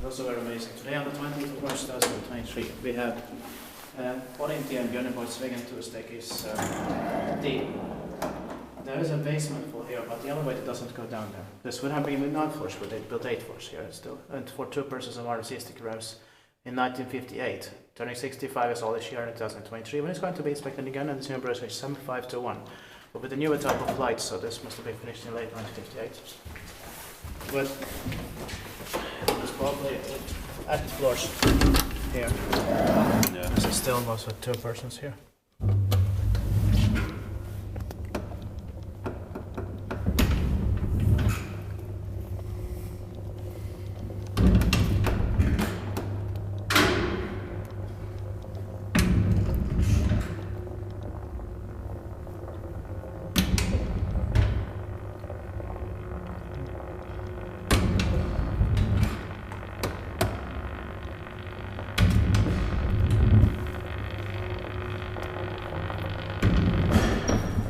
also very amazing. Today on the 20th of March 2023, we have Porintie and Björneborgsvägen 2 staircase D. There is a basement floor here, but the elevator doesn't go down there. This would have been with 9 floors, but they built 8 floors here still. And for 2 persons and 160 grams in 1958. Turning 65 is all this year in 2023, when it's going to be inspected again, and the number is 7521. But with the newer type of lights, so this must have been finished in late 1958. But it's probably at the floors here. Yeah. This is still most with 2 persons here.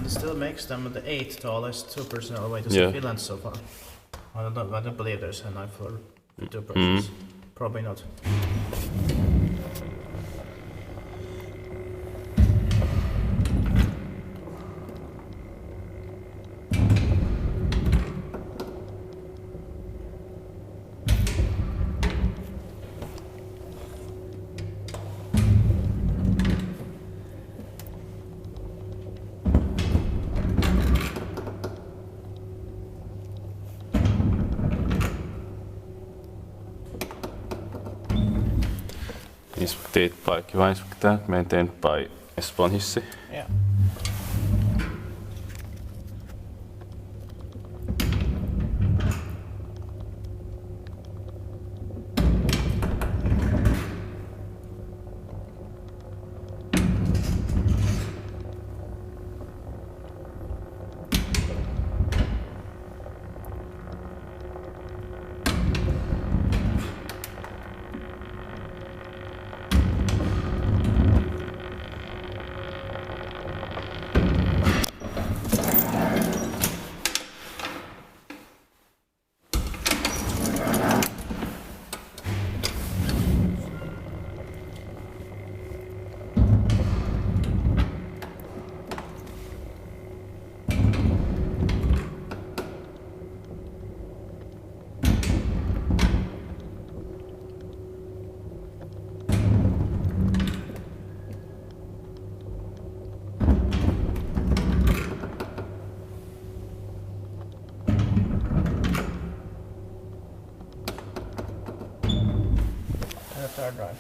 Still makes them the 8th tallest 2-person elevators in Finland so far. I don't believe there's a 9th floor for 2 persons. Probably not. Inspected by QI inspector, maintained by Espoon Hissi. Yeah. Third drive.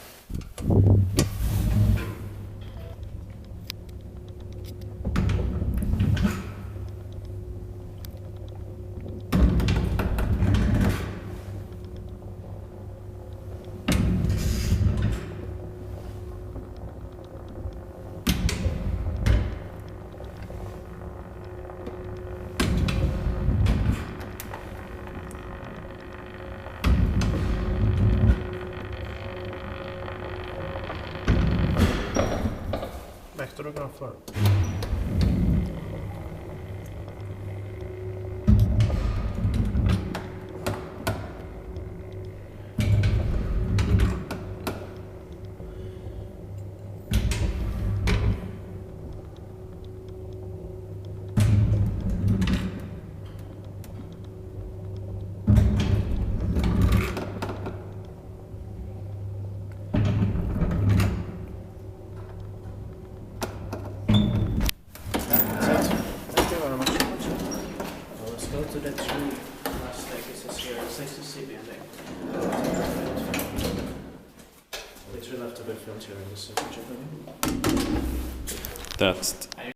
Back to the ground floor. Go to the 3 last staircases here, 6 to CB and which will have to be filmed here in this picture. That's